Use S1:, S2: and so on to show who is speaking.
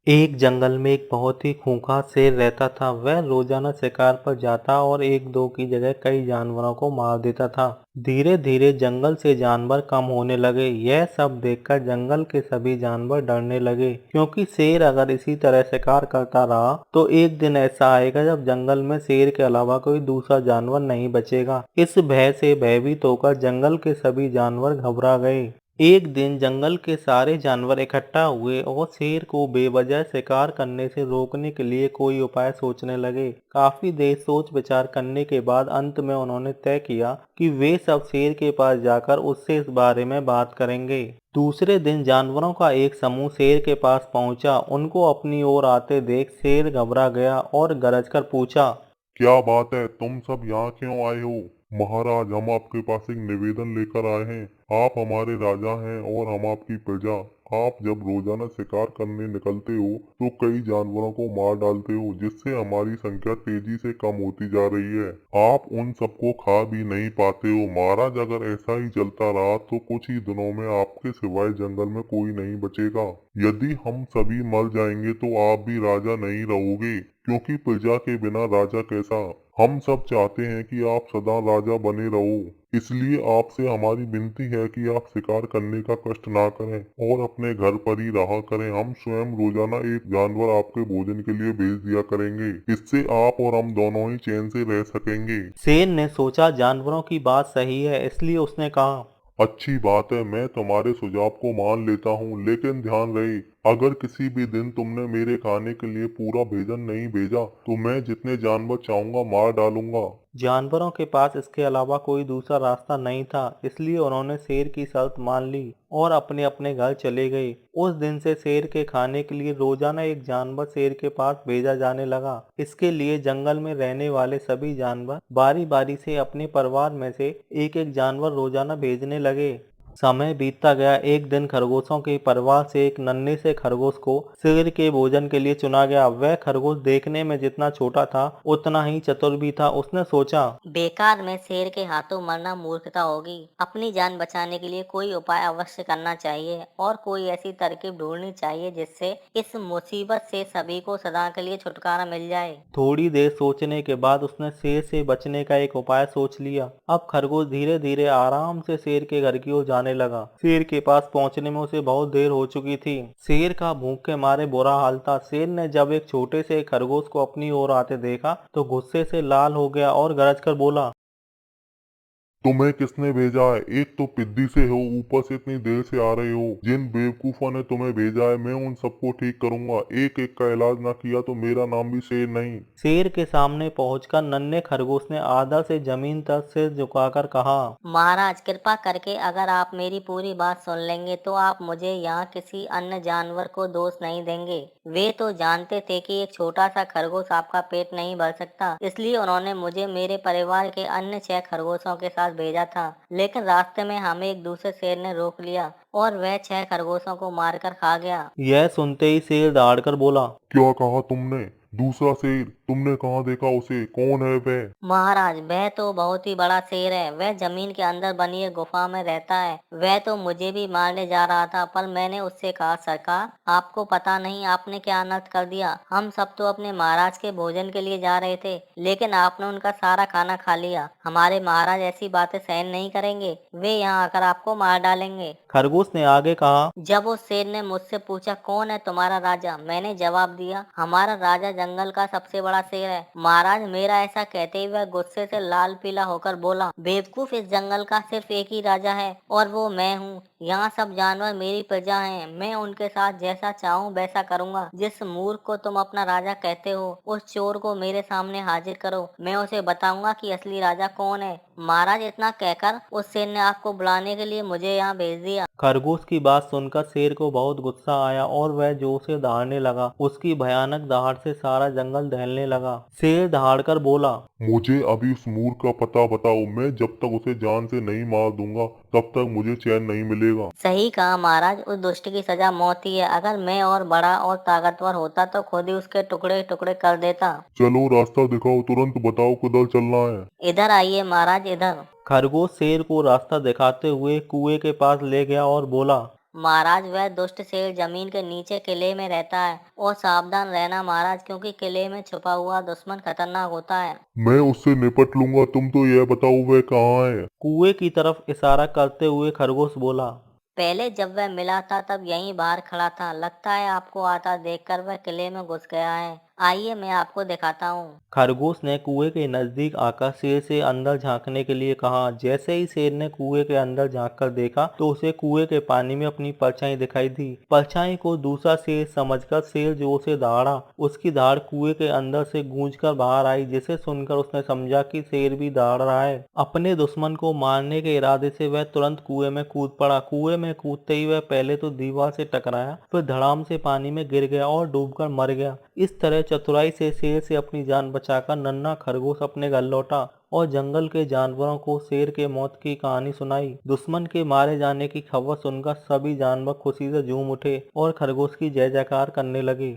S1: एक जंगल में एक बहुत ही खूंखार शेर रहता था। वह रोजाना शिकार पर जाता और एक दो की जगह कई जानवरों को मार देता था। धीरे धीरे जंगल से जानवर कम होने लगे। यह सब देखकर जंगल के सभी जानवर डरने लगे, क्योंकि शेर अगर इसी तरह शिकार करता रहा तो एक दिन ऐसा आएगा जब जंगल में शेर के अलावा कोई दूसरा जानवर नहीं बचेगा। इस भय से भयभीत होकर जंगल के सभी जानवर घबरा गए। एक दिन जंगल के सारे जानवर इकट्ठा हुए और शेर को बेवजह शिकार करने से रोकने के लिए कोई उपाय सोचने लगे। काफी देर सोच विचार करने के बाद अंत में उन्होंने तय किया कि वे सब शेर के पास जाकर उससे इस बारे में बात करेंगे। दूसरे दिन जानवरों का एक समूह शेर के पास पहुंचा। उनको अपनी ओर आते देख शेर घबरा गया और गरजकर पूछा,
S2: क्या बात है? तुम सब यहाँ क्यों आए हो? महाराज, हम आपके पास एक निवेदन लेकर आए हैं। आप हमारे राजा हैं और हम आपकी प्रजा। आप जब रोजाना शिकार करने निकलते हो तो कई जानवरों को मार डालते हो, जिससे हमारी संख्या तेजी से कम होती जा रही है। आप उन सबको खा भी नहीं पाते हो। महाराज, अगर ऐसा ही चलता रहा तो कुछ ही दिनों में आपके सिवाय जंगल में कोई नहीं बचेगा। यदि हम सभी मर जाएंगे तो आप भी राजा नहीं रहोगे, क्योंकि प्रजा के बिना राजा कैसा। हम सब चाहते हैं कि आप सदा राजा बने रहो। इसलिए आपसे हमारी विनती है कि आप शिकार करने का कष्ट ना करें और अपने घर पर ही रहा करें। हम स्वयं रोजाना एक जानवर आपके भोजन के लिए भेज दिया करेंगे। इससे आप और हम दोनों ही चैन से रह सकेंगे।
S1: शेर ने सोचा जानवरों की बात सही है, इसलिए उसने कहा,
S2: अच्छी बात है, मैं तुम्हारे सुझाव को मान लेता हूँ, लेकिन ध्यान रहे, अगर किसी भी दिन तुमने मेरे खाने के लिए पूरा भोजन नहीं भेजा तो मैं जितने जानवर चाहूंगा मार डालूंगा।
S1: जानवरों के पास इसके अलावा कोई दूसरा रास्ता नहीं था, इसलिए उन्होंने शेर की शर्त मान ली और अपने अपने घर चले गए। उस दिन से शेर के खाने के लिए रोजाना एक जानवर शेर के पास भेजा जाने लगा। इसके लिए जंगल में रहने वाले सभी जानवर बारी बारी से अपने परिवार में से एक एक जानवर रोजाना भेजने लगे। समय बीतता गया। एक दिन खरगोशों के परिवार से एक नन्हे से खरगोश को शेर के भोजन के लिए चुना गया। वह खरगोश देखने में जितना छोटा था उतना ही चतुर भी था। उसने सोचा,
S3: बेकार में शेर के हाथों मरना मूर्खता होगी। अपनी जान बचाने के लिए कोई उपाय अवश्य करना चाहिए और कोई ऐसी तरकीब ढूंढनी चाहिए जिससे इस मुसीबत से सभी को सदा के लिए छुटकारा मिल जाए।
S1: थोड़ी देर सोचने के बाद उसने शेर से बचने का एक उपाय सोच लिया। अब खरगोश धीरे धीरे आराम से शेर के घर की ओर जाने लगा। शेर के पास पहुंचने में उसे बहुत देर हो चुकी थी। शेर का भूख के मारे बुरा हाल था। शेर ने जब एक छोटे से खरगोश को अपनी ओर आते देखा तो गुस्से से लाल हो गया और गरज कर बोला,
S2: तुम्हें किसने भेजा है? एक तो पिद्दी से हो, ऊपर से इतनी देर से आ रहे हो। जिन बेवकूफों ने तुम्हें भेजा है मैं उन सबको ठीक करूंगा। एक एक का इलाज ना किया तो मेरा नाम भी शेर नहीं।
S1: शेर के सामने पहुंचकर नन्हे खरगोश ने आदर से जमीन तक सिर झुकाकर कहा,
S3: महाराज, कृपा करके अगर आप मेरी पूरी बात सुन लेंगे तो आप मुझे यहाँ किसी अन्य जानवर को दोष नहीं देंगे। वे तो जानते थे कि एक छोटा सा खरगोश आपका पेट नहीं भर सकता, इसलिए उन्होंने मुझे मेरे परिवार के अन्य 6 खरगोशों के साथ भेजा था। लेकिन रास्ते में हमें एक दूसरे शेर ने रोक लिया और वह 6 खरगोशों को मारकर खा गया।
S1: यह सुनते ही शेर दहाड़कर बोला,
S2: क्या कहा तुमने? दूसरा शेर? तुमने कहाँ देखा उसे? कौन है वह?
S3: महाराज, वह तो बहुत ही बड़ा शेर है। वह जमीन के अंदर बनी एक गुफा में रहता है। वह तो मुझे भी मारने जा रहा था, पर मैंने उससे कहा, सरकार, आपको पता नहीं आपने क्या अनर्थ कर दिया। हम सब तो अपने महाराज के भोजन के लिए जा रहे थे, लेकिन आपने उनका सारा खाना खा लिया। हमारे महाराज ऐसी बातें सहन नहीं करेंगे। वे यहाँ आकर आपको मार डालेंगे।
S1: खरगोश ने आगे कहा,
S3: जब उस शेर ने मुझसे पूछा, कौन है तुम्हारा राजा, मैंने जवाब दिया, हमारा राजा जंगल का सबसे बड़ा शेर है। महाराज, मेरा ऐसा कहते ही वह गुस्से से लाल पीला होकर बोला, बेवकूफ, इस जंगल का सिर्फ एक ही राजा है और वो मैं हूँ। यहाँ सब जानवर मेरी प्रजा हैं। मैं उनके साथ जैसा चाहूँ वैसा करूँगा। जिस मूर्ख को तुम अपना राजा कहते हो, उस चोर को मेरे सामने हाजिर करो। मैं उसे बताऊंगा कि असली राजा कौन है। महाराज, इतना कहकर उस शेर ने आपको बुलाने के लिए मुझे यहाँ भेज दिया।
S1: खरगोश की बात सुनकर शेर को बहुत गुस्सा आया और वह जोर से दहाड़ने लगा। उसकी भयानक दहाड़ से सारा जंगल दहलने लगा। शेर दहाड़कर बोला,
S2: मुझे अभी उस मूर्ख का पता बताओ। मैं जब तक उसे जान से नहीं मार दूंगा तब तक मुझे चैन नहीं मिलेगा।
S3: सही कहा महाराज, उस दुष्ट की सजा मौत ही है। अगर मैं और बड़ा और ताकतवर होता तो खुद ही उसके टुकड़े टुकड़े कर देता।
S2: चलो, रास्ता दिखाओ, तुरंत बताओ किधर चलना है।
S3: इधर आइए महाराज, इधर।
S1: खरगोश शेर को रास्ता दिखाते हुए कुएं के पास ले गया और बोला,
S3: महाराज वह दुष्ट शेर जमीन के नीचे किले में रहता है और सावधान रहना महाराज, क्योंकि किले में छुपा हुआ दुश्मन खतरनाक होता है।
S2: मैं उससे निपट लूंगा, तुम तो यह बताओ वह कहाँ है।
S1: कुएं की तरफ इशारा करते हुए खरगोश बोला।
S3: पहले जब वह मिला था तब यहीं बाहर खड़ा था, लगता है आपको आता देखकर वह किले में घुस गया है। आइए मैं आपको दिखाता हूँ।
S1: खरगोश ने कुएं के नजदीक आकर शेर से अंदर झांकने के लिए कहा। जैसे ही शेर ने कुएं के अंदर झांककर देखा तो उसे कुएं के पानी में अपनी परछाई दिखाई दी। परछाई को दूसरा शेर समझकर शेर जोर से दहाड़ा। उसकी दहाड़ कुएं के अंदर से गूंजकर बाहर आई, जिसे सुनकर उसने समझा कि शेर भी दहाड़ रहा है। अपने दुश्मन को मारने के इरादे से वह तुरंत कुएं में कूद पड़ा। कुएं में कूदते ही वह पहले तो दीवार से टकराया, फिर धड़ाम से पानी में गिर गया और डूबकर मर गया। इस तरह चतुराई से शेर से अपनी जान बचाकर नन्हा खरगोश अपने घर लौटा और जंगल के जानवरों को शेर के मौत की कहानी सुनाई। दुश्मन के मारे जाने की खबर सुनकर सभी जानवर खुशी से झूम उठे और खरगोश की जय जयकार करने लगे।